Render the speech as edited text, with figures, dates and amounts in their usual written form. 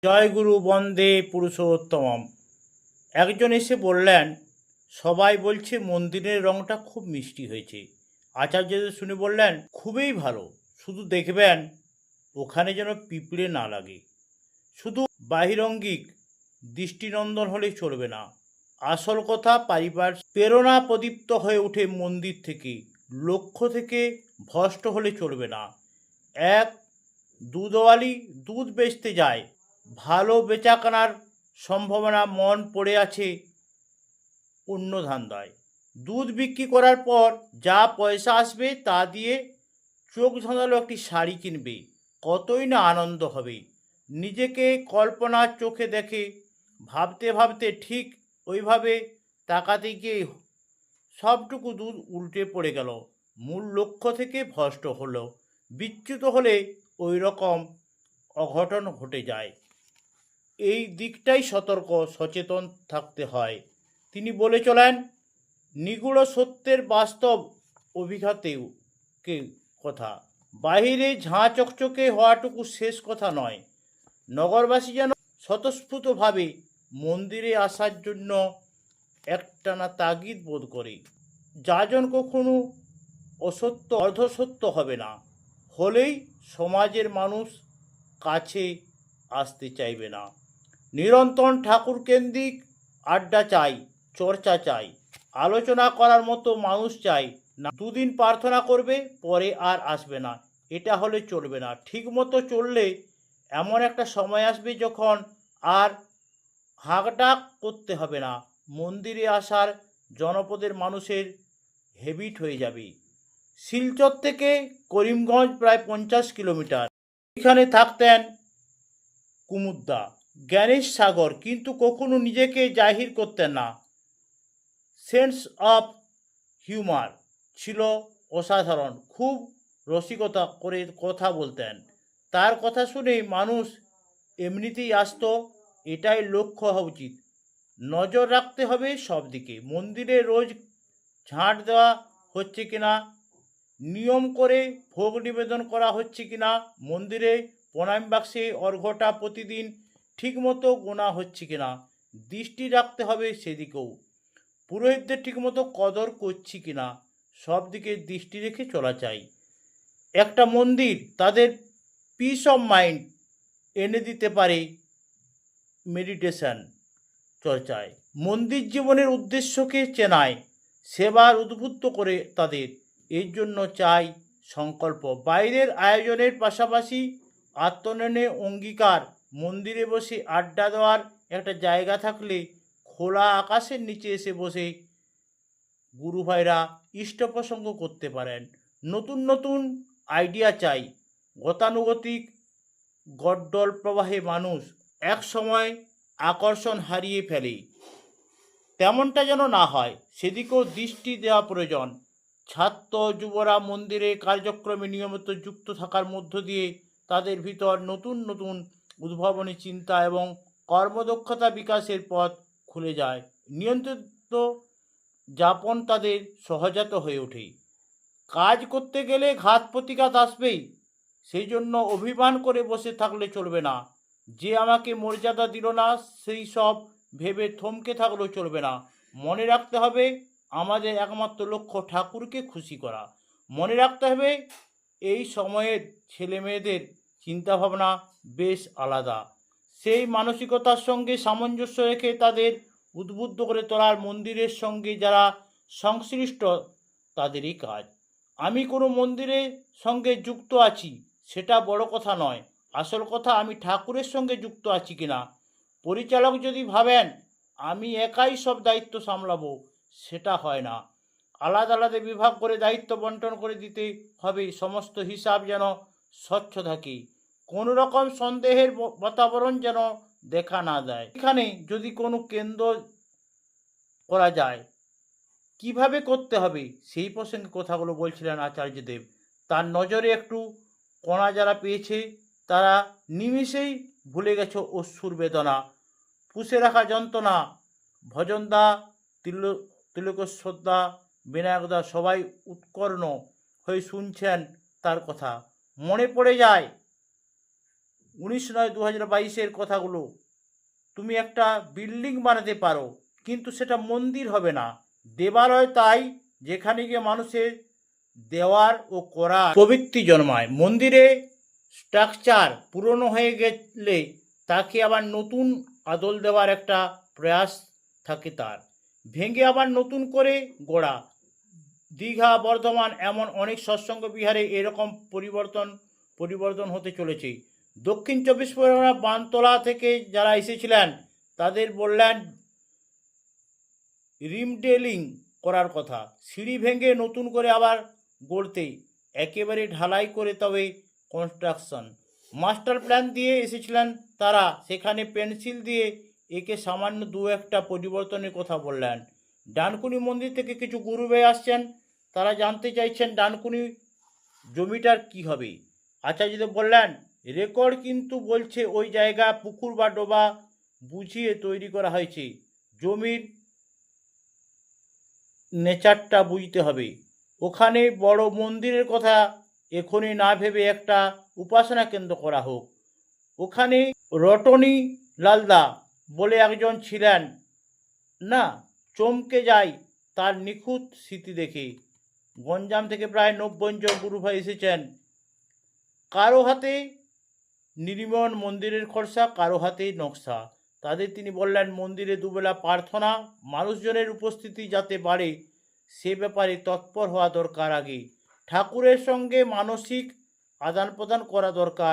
জয় গুরু বন্দে পুরুষোত্তমম। একজন এসে বললেন, সবাই বলছে মন্দিরের রংটা খুব মিষ্টি হয়েছে। আচার্যদেব শুনে বললেন, খুবই ভালো, শুধু দেখবেন ওখানে যেন পিঁপড়ে না লাগে। শুধু বাহিরঙ্গিক দৃষ্টিনন্দন হলে চলবে না, আসল কথা পারিপার্শ্বিক প্রেরণা প্রদীপ্ত হয়ে ওঠে মন্দির থেকে, লক্ষ্য থেকে ভ্রষ্ট হলে চলবে না। এক দুধওয়ালি দুধ বেচতে যায়, ভালো বেচাকেনার সম্ভাবনা, মন পড়ে আছে অন্য ধান্দায়। দুধ বিক্রি করার পর যা পয়সা আসবে তা দিয়ে চোখ ধাঁধালো একটি শাড়ি কিনবে, কতই না আনন্দ হবে। নিজেকে কল্পনার চোখে দেখে, ভাবতে ভাবতে ঠিক ওইভাবে তাকাতে গিয়ে সবটুকু দুধ উল্টে পড়ে গেল, মূল লক্ষ্য থেকে ভ্রষ্ট হলো। বিচ্যুত হলে ওই রকম অঘটন ঘটে যায়। এই দিকটাই সতর্ক সচেতন থাকতে হয়। তিনি বলে চলেন, নিগূঢ় সত্যের বাস্তব অভিঘাতেও কে কথা, বাহিরে ঝাঁ চকচকে হওয়াটুকু শেষ কথা নয়। নগরবাসী যেন স্বতঃস্ফূর্তভাবে মন্দিরে আসার জন্য একটানা তাগিদ বোধ করে। যাজন কখনো অসত্য অর্ধসত্য হবে না, হলেই সমাজের মানুষ কাছে আসতে চাইবে না। নিরন্তর ঠাকুর কেন্দ্রিক আড্ডা চাই, চর্চা চাই, আলোচনা করার মতো মানুষ চাই না। দুদিন প্রার্থনা করবে, পরে আর আসবে না, এটা হলে চলবে না। ঠিক মতো চললে এমন একটা সময় আসবে যখন আর হাঁকডাক করতে হবে না। মন্দিরে আসার জনপদের মানুষের হ্যাবিট হয়ে যাবে। শিলচর থেকে করিমগঞ্জ প্রায় 50 কিলোমিটার। এখানে থাকতেন কুমুদদা, জ্ঞানের সাগর, কিন্তু কখনো নিজেকে জাহির করতেন না। সেন্স অফ হিউমার ছিল অসাধারণ, খুব রসিকতা করে কথা বলতেন। তার কথা শুনে মানুষ এমনিতেই আসতো। এটাই লক্ষ্য হওয়া উচিত। নজর রাখতে হবে সব দিকে, মন্দিরে রোজ ঝাঁট দেওয়া হচ্ছে কিনা, নিয়ম করে ভোগ নিবেদন করা হচ্ছে কিনা, মন্দিরে প্রণাম বাক্সে অর্ঘ্যটা প্রতিদিন ঠিকমতো গোনা হচ্ছে কিনা, দৃষ্টি রাখতে হবে সেদিকেও। পুরোহিতদের ঠিকমতো কদর করছি কিনা, সব দিকে দৃষ্টি রেখে চলা চাই। একটা মন্দির তাদের পিস অফ মাইন্ড এনে দিতে পারে মেডিটেশন চর্চায়, মন্দির জীবনের উদ্দেশ্যকে চেনায়, সেবার উদ্বুদ্ধ করে তাদের। এর জন্য চাই সংকল্প, বাইরের আয়োজনের পাশাপাশি আত্মনয়নে অঙ্গীকার। মন্দিরে বসে আড্ডা দেওয়ার একটা জায়গা থাকলে খোলা আকাশের নিচে এসে বসে গুরু ভাইরা ইষ্ট প্রসঙ্গ করতে পারেন। নতুন নতুন আইডিয়া চাই। গতানুগতিক গড্ডল প্রবাহে মানুষ এক সময় আকর্ষণ হারিয়ে ফেলে, তেমনটা যেন না হয় সেদিকেও দৃষ্টি দেওয়া প্রয়োজন। ছাত্র যুবরা মন্দিরে কার্যক্রমে নিয়মিত যুক্ত থাকার মধ্য দিয়ে তাদের ভিতর নতুন নতুন উদ্ভাবনী চিন্তা এবং কর্মদক্ষতা বিকাশের পথ খুলে যায়। নিয়ন্ত্রিত যাপন তাদের সহজাত হয়ে ওঠে। কাজ করতে গেলে ঘাত প্রতিঘাত আসবেই, সেই জন্য অভিমান করে বসে থাকলে চলবে না। যে আমাকে মর্যাদা দিল না, সেই সব ভেবে থমকে থাকলেও চলবে না। মনে রাখতে হবে আমাদের একমাত্র লক্ষ্য ঠাকুরকে খুশি করা। মনে রাখতে হবে এই সময়ের ছেলে মেয়েদের চিন্তাভাবনা বেশ আলাদা। সেই মানসিকতার সঙ্গে সামঞ্জস্য রেখে তাদের উদ্বুদ্ধ করে তোলার মন্দিরের সঙ্গে যারা সংশ্লিষ্ট তাদেরই কাজ। আমি কোনো মন্দিরের সঙ্গে যুক্ত আছি সেটা বড় কথা নয়, আসল কথা আমি ঠাকুরের সঙ্গে যুক্ত আছি কিনা। পরিচালক যদি ভাবেন আমি একাই সব দায়িত্ব সামলাবো, সেটা হয় না। আলাদা আলাদা বিভাগ করে দায়িত্ব বন্টন করে দিতে হবে, সমস্ত হিসাব যেন স্বচ্ছ থাকে, কোনো রকম সন্দেহের বাতাবরণ যেন দেখা না দেয়। এখানে যদি কোনো কেন্দ্র করা যায়, কিভাবে করতে হবে সেই প্রসঙ্গে কথাগুলো বলছিলেন আচার্যদেব। তার নজরে একটু কণা যারা পেয়েছে তারা নিমিষেই ভুলে গেছে অশ্রুর বেদনা, পুষে রাখা যন্ত্রণা। ভজনদা, তিলকেশ্বরদা, বিনায়কদা সবাই উৎকর্ণ হয়ে শুনছেন তার কথা। মনে পড়ে যায় 19 নয় 2022-এর কথাগুলো। তুমি একটা বিল্ডিং বানাতে পারো, কিন্তু সেটা মন্দির হবে না, দেবালয় তাই, যেখানে গিয়ে মানুষের দেওয়ার ও করার প্রবৃত্তি জন্মায়। মন্দিরে স্ট্রাকচার পুরনো হয়ে গেলে তাকে আবার নতুন আদল দেওয়ার একটা প্রয়াস থাকে তার, ভেঙে আবার নতুন করে গড়া। দীঘা, বর্ধমান এমন অনেক সৎসঙ্গ বিহারে এরকম পরিবর্তন হতে চলেছে। দক্ষিণ 24 পরগনা বানতলা থেকে যারা এসেছিলেন তাদের বললেন রিমডেলিং করার কথা, সিঁড়ি ভেঙে নতুন করে আবার গড়তে, একেবারে ঢালাই করে তবে কনস্ট্রাকশন। মাস্টার প্ল্যান দিয়ে এসেছিলেন তারা, সেখানে পেন্সিল দিয়ে একে সামান্য দু একটা পরিবর্তনের কথা বললেন। ডানকুনি মন্দির থেকে কিছু গুরু ভাই আসছেন, তারা জানতে চাইছেন ডানকুনি জমিটার কি হবে। আচার্যদেব বললেন রেকর্ড কিন্তু বলছে ওই জায়গা পুকুর বা ডোবা বুঝিয়ে তৈরি করা হয়েছে, জমির নেচারটা বুঝতে হবে। ওখানে বড় মন্দিরের কথা এখনই না ভেবে একটা উপাসনা কেন্দ্র করা হোক। ওখানে রটনি লালদা বলে একজন ছিলেন না, চমকে যায় তার নিখুঁত স্মৃতি দেখে। গঞ্জাম থেকে প্রায় 90 জন গুরুভাই এসেছেন, কারো হাতে নির্মণ মন্দিরের খরচা, কারো হাতে নকশা। তাদের তিনি বললেন মন্দিরে দুবেলা প্রার্থনা, মানুষজনের উপস্থিতি যাতে বাড়ে সে ব্যাপারে তৎপর হওয়া দরকার। আগে ঠাকুরের সঙ্গে মানসিক আদান প্রদান করা দরকার।